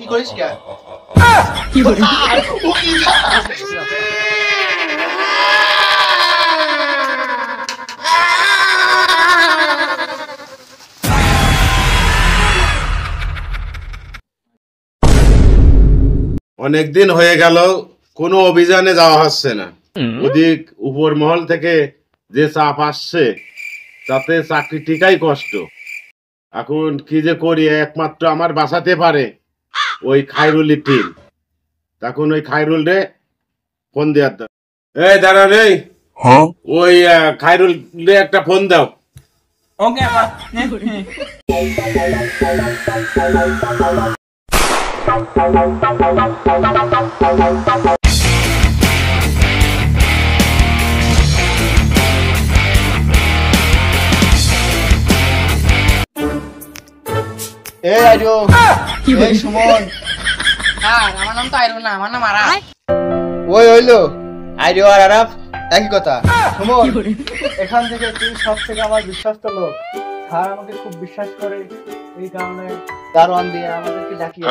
ই করিস কে? অনেকদিন হয়ে গেল কোনো অভিযানে যাওয়া হচ্ছে না। ওদিক উপর মহল থেকে যে চাপ আসছে তাতে চাকরি টিকাই কষ্ট। এখন কি যে করি, একমাত্র আমার বাঁচাতে পারে ওই খায়রুলের টিম। তখন ওই খায়রুল রে ফোন দেওয়ার দাও। এই দাঁড়া রে, ওই খায়রুল রে একটা ফোন দাও। ওকে এই আইরো, এই সুমন। হ্যাঁ, আমার নাম তো আইরো না, আমার নাম আরাফ। ওই হইলো আইরো আর আরাফ একই কথা। সুমন, এখান থেকে তুই সব থেকে আমার বিশ্বস্ত লোক। স্যার আমাকে খুব বিশ্বাস করে, এই কারণে দারোয়ান দিয়ে আমাদেরকে ডাকিয়ে।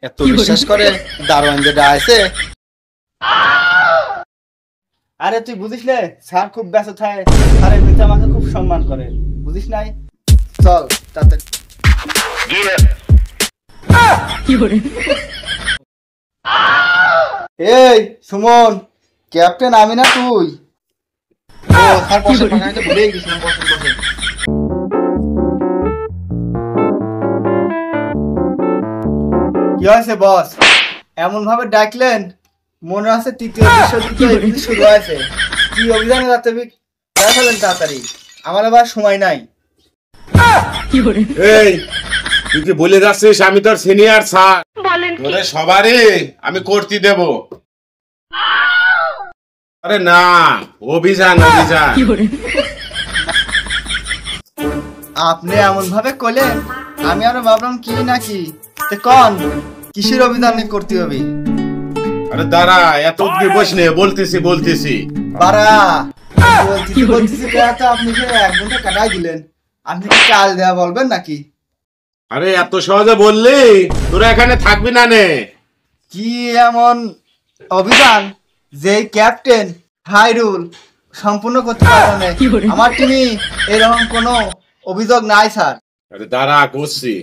এত বিশ্বাস করে দারোয়ান দিয়ে ডাকছে? আরে তুই বুঝিস না, স্যার খুব ব্যস্ত থাকে, স্যার এমনিতে আমাকে খুব সম্মান করে, বুঝিস নাই? চল তাড়াতাড়ি। এই সুমন, ক্যাপ্টেন আমি না তুই? ও স্যার বসে, আমি তো ভুলেই গেছিলাম। বসে বসে। কি হয়েছে বস, এমন ভাবে ডাকলেন মনে হচ্ছে তৃতীয় বিশ্বযুদ্ধ এমনি শুরু হয়েছে। কি অভিযানে যাতে ফেলেন তাড়াতাড়ি, আমার আবার সময় নাই। এই তুই কি বলে যাচ্ছিস আমি তোর সিনিয়র স্যার? তোরে সবারই আমি করতে দেব। আরে না, অভিযান অভিযান। আপনি এমন ভাবে কইলেন আমি আরো ভাবলাম কি নাকি। কোন কিসের অভিযান করতে হবে? আরে দাঁড়া, এত উদ্গ্রীব বস নে, বলতেছি বাড়া বলতেছি তো আপনি যে 1 ঘন্টা কাটাই দিলেন, আপনি কি চাল দেয়া বলবেন নাকি? আরে এত সহজে বললি তোরা এখানে থাকবি না নে? কি এমন অভিযান যে ক্যাপ্টেন খায়রুল সম্পূর্ণ করতে পারবে না? আমার টিমে এরকম কোনো অভিযোগ নাই স্যার। আরে দাঁড়া করছি,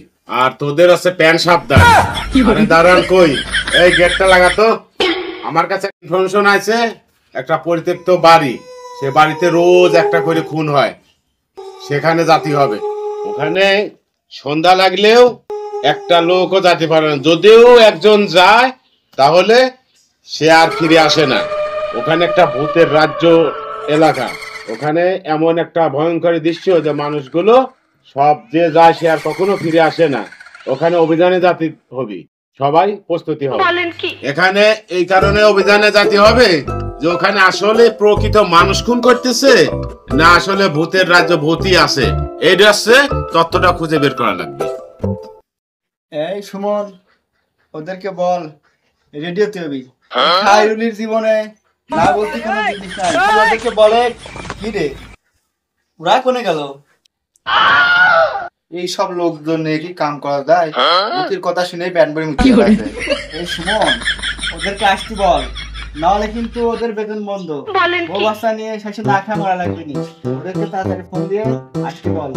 আর তোদের আছে প্যান সাবধান। আরে দাঁড়ান কই, এই গেটটা লাগাতো। আমার কাছে ইনফরমেশন আছে একটা পরিত্যক্ত বাড়ি, সে বাড়িতে রোজ একটা করে খুন হয়, সেখানে যেতে হবে। ওখানে সন্ধ্যা লাগলেও একটা লোকও যেতে পারে না, যদিও একজন যায় তাহলে সে আর ফিরে আসে না। ওখানে একটা ভূতের রাজ্য এলাকা, ওখানে এমন একটা ভয়ঙ্কর দৃশ্য যে মানুষগুলো সব যে যায় সে আর কখনো ফিরে আসে না। ওখানে অভিযানে যেতে হবে, সবাই প্রস্তুতি হবে। এখানে এই কারণে অভিযানে যেতে হবে যে ওখানে আসলে প্রকৃত মানুষ খুন করতেছে না আসলে ভূতের রাজ্য ভূতই আছে, এইটা হচ্ছে তত্ত্বটা খুঁজে বের করা লাগবে। এই সুমন, ওদেরকে বল রেডিওতে হবি। খায়রুলের জীবনে না বলতে কোনো জিনিস নাই, ওদেরকে বলে কি রে ওরা কোনে গেল? এই সব লোকজন নিয়ে কি কাম করা যায়? ওদের কথা শুনেই প্যান পরে মুক্তি আছে। এই সুমন, ওদেরকে আসতে বল, না হলে কিন্তু ওদের বেতন বন্ধ। ও বাচ্চা নিয়ে শেষে না খেয়ে মারা লাগবে নি। ওদেরকে তাড়াতাড়ি ফোন দিয়ে আসতে বল।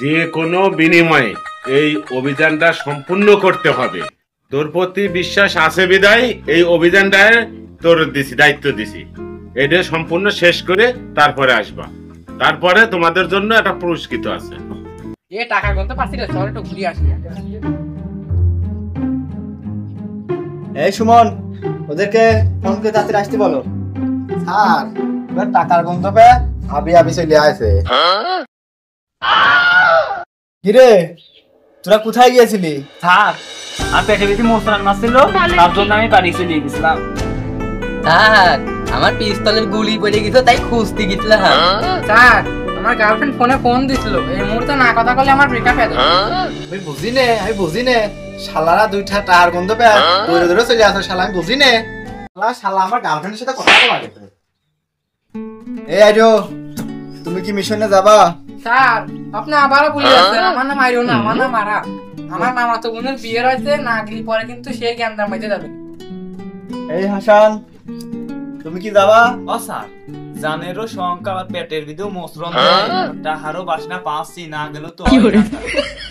যে কোনো বিনিময়ে এই অভিযানটা সম্পূর্ণ করতে হবে। তোর প্রতি বিশ্বাস আছে বিদায় এই অভিযানটা তোর দায়িত্ব দিছি। এটা সম্পূর্ণ শেষ করে তারপরে আসবা, তারপরে তোমাদের জন্য একটা পুরস্কৃত আছে। এ টাকা গুনতে পারছি রে, চল একটু ঘুরে আসি। এই সুমন, ওদেরকে ফোন করে তাড়াতাড়ি আসতে বলো। স্যার এবার টাকার গন্তব্যে আবি চলে আসে। কিরে তোরা কোথায় গিয়েছিলি? স্যার আর পেটে বেশি মোসরান মাছ ছিল, তার জন্য আমি বাড়ি চলে গেছিলাম। স্যার আমার পিস্তলের গুলি পড়ে গেছে তাই খুঁজতে গেছিলাম। স্যার আমার গার্লফ্রেন্ড ফোন দিছিল, এই মুহূর্তে না কথা বলে আমার ব্রেকআপ হয়ে যাবে। আমি বুঝি নে শালারা দুইটা টাকার গন্তব্যে দৌড়ে দৌড়ে চলে আসে। শালা আমি বুঝি নে, শালা আমার গার্লফ্রেন্ডের সাথে কথা বলা গেছে। এই আইরো, তুমি কি মিশনে যাবা? স্যার আপনি আবারও ভুলে যাচ্ছেন, আমার নাম আইরো না, আমার নাম মারা। আমার মামাতো বোনের বিয়ে রয়েছে, না গেলে পরে কিন্তু সেই জ্ঞানদার মধ্যে যাবে। এই হাসান, তুমি কি যাবা? ও স্যার, জানেরও সংখ্যা আর পেটের ভিতরেও মসরণ তাহারও বাসনা পাচ্ছি, না গেল তো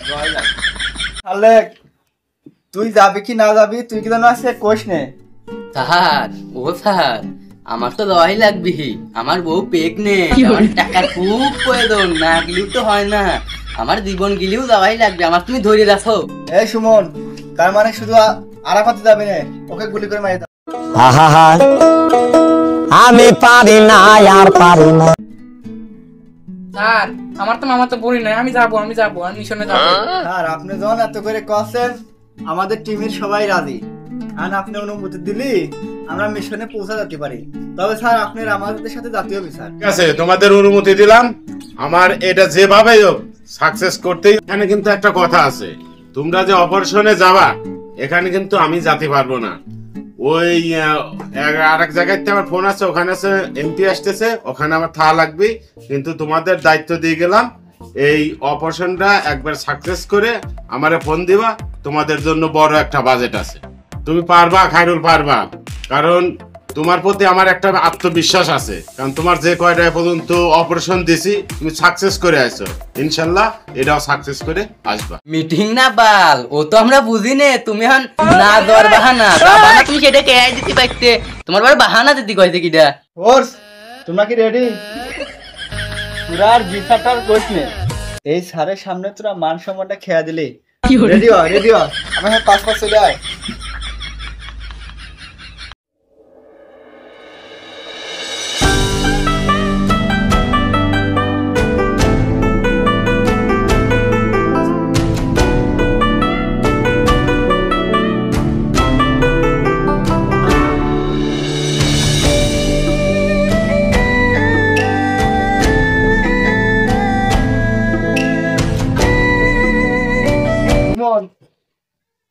জয় লাগে। তাহলে তুই যাবি কি না যাবি, তুই কি জানো আজকে কোষ নে। স্যার ও স্যার, আমার তো দোয়াই লাগবে, আমার বউ পেক নে, আমার টাকার খুব প্রয়োজন, না গেলেও তো হয় না, আমার জীবন গেলেও যাওয়াই লাগবে, আমার তুমি ধরে রাখো। এই সুমন, তার মানে শুধু আরাফাতে যাবে না, ওকে গুলি করে মারি দাও। আমি পারি না আর পারি না। স্যার আমার তো মামাতো বোনই নয়, আমি যাবো আমি মিশনে যাবো। আর আপনি যখন এত করে কছেন, আমাদের টিমের সবাই রাজি, আর আপনি অনুমতি দিলি আমরা মিশনে পৌঁছা যেতে পারি। তবে স্যার আপনার আমাদের সাথে জাতীয় বিচার। ঠিক আছে, তোমাদের অনুমতি দিলাম। আমার এটা যেভাবেই হোক সাকসেস করতেই। এখানে কিন্তু একটা কথা আছে, তোমরা যে অপারেশনে যাবা, এখানে কিন্তু আমি যেতে পারবো না। ওই আরেক জায়গায় আমার ফোন আছে, ওখানে আছে এমপি আসতেছে, ওখানে আমার থাকা লাগবে। কিন্তু তোমাদের দায়িত্ব দিয়ে গেলাম, এই অপারেশনটা একবার সাকসেস করে আমারে ফোন দিবা। তোমাদের জন্য বড় একটা বাজেট আছে, তুমি পারবা খায়রুল, পারবা। কারণ তোমার প্রতি আমার একটা আত্মবিশ্বাস আছে, কারণ তোমার যে কয়টা পর্যন্ত অপারেশন দিছি তুমি সাকসেস করে আসছো, ইনশাল্লাহ এটাও সাকসেস করে আসবা। মিটিং না বাল, ও তো আমরা বুঝি নে, তুমি হন না দেওয়ার বাহানা, তুমি সেটা কে দিতে পারতে, তোমার বারে বাহানা দিতে কইতে কিটা। ফোর্স, তোমরা কি রেডি? তোরা আর বিচারটার কোষ নে, এই স্যারের সামনে তোরা মান সম্মানটা খেয়া দিলি। রেডি হ, রেডি হ, আমার সাথে 5 চলে আয়।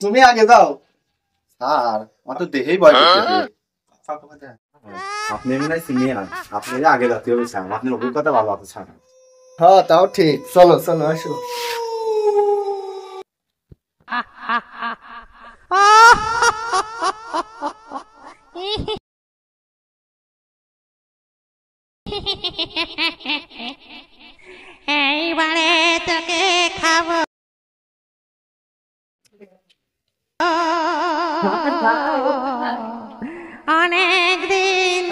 তুমি আগে যাও। স্যার আমার তো দেখেই ভয় করতেছে। আপনি মনে হয় সিনিয়র, আপনি আগে জাতীয় হবে স্যার, আপনার অভিজ্ঞতা ভালো আছে স্যার। হ্যাঁ তাও ঠিক, চলো চলো আসো। এইবারে তোকে খাবো। অনেক দিন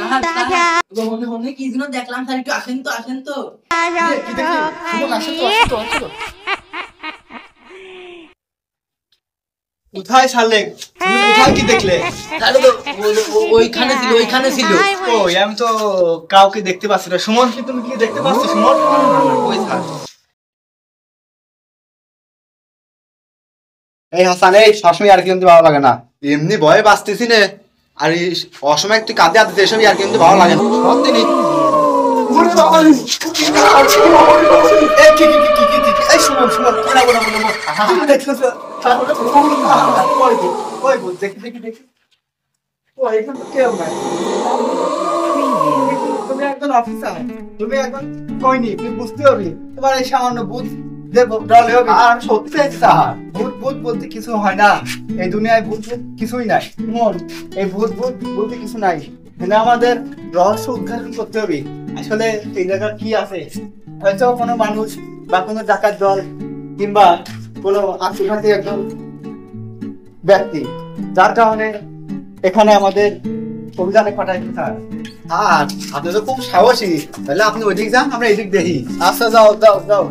কি যেন দেখলাম, স্যার একটু আসেন তো, আসেন তো। কোথায় সালেক, তুমি কোথায় কি দেখলে? স্যার ওইখানে ছিল, ওইখানে ছিল। ও আমি তো কাউকে দেখতে পাচ্ছি না। সুমন, কি তুমি কি দেখতে পাচ্ছ? সুমন, ওই স্যার। এই হাসান, এই সবসময় আর কিন্তু ভালো লাগে না, এমনি ভয়ে বাঁচতেছি না, আর এই অসময় একটু কাঁদে আনতে এসব আর কিন্তু ভালো লাগে না সত্যি। এই সুমন, সুমন, কি না বলো বলো, তুমি দেখছো? ওই বল, দেখি দেখি দেখি। ও এখানে তো কেউ নাই। তুমি একজন অফিসার, তুমি একজন কইনি, তুমি বুঝতে হবে। তোমার এই সামান্য বুঝ আর সত্যি স্যার, ভূত ভূত বলতে কিছু হয় না এই দুনিয়ায়, ভূত ভূত কিছুই নাই। মন, এই ভূত ভূত বলতে কিছু নাই, এখানে আমাদের রহস্য উদ্ঘাটন করতে হবে। আসলে এই জায়গায় কি আছে, হয়তো কোনো মানুষ বা কোনো ডাকাত দল কিংবা কোনো আত্মঘাতী একজন ব্যক্তি, যার কারণে এখানে আমাদের অভিযানে পাঠাইছে স্যার। আর আপনি তো খুব সাহসী, তাহলে আপনি ওইদিক যান, আমরা এদিক দেখি। আচ্ছা যাও যাও যাও।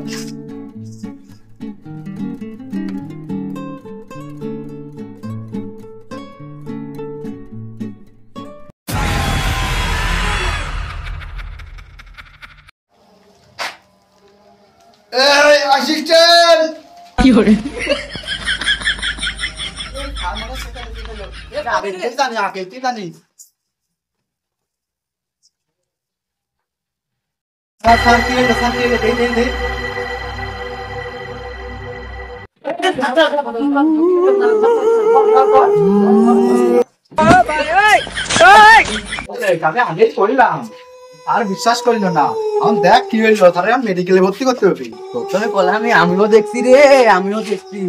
এই অ্যাসিস্ট্যান্ট, কি করে? জানি আগে তুই জানিস। স্যার স্যার কি হলো, স্যার কি হলো, দেই দেই দেই। আমি আগে করলাম, আর বিশ্বাস করিল না, এখন দেখ কি হইলো, তাহলে মেডিকেলে ভর্তি করতে হবে। প্রথমে বললাম আমিও দেখছি রে, আমিও দেখছি।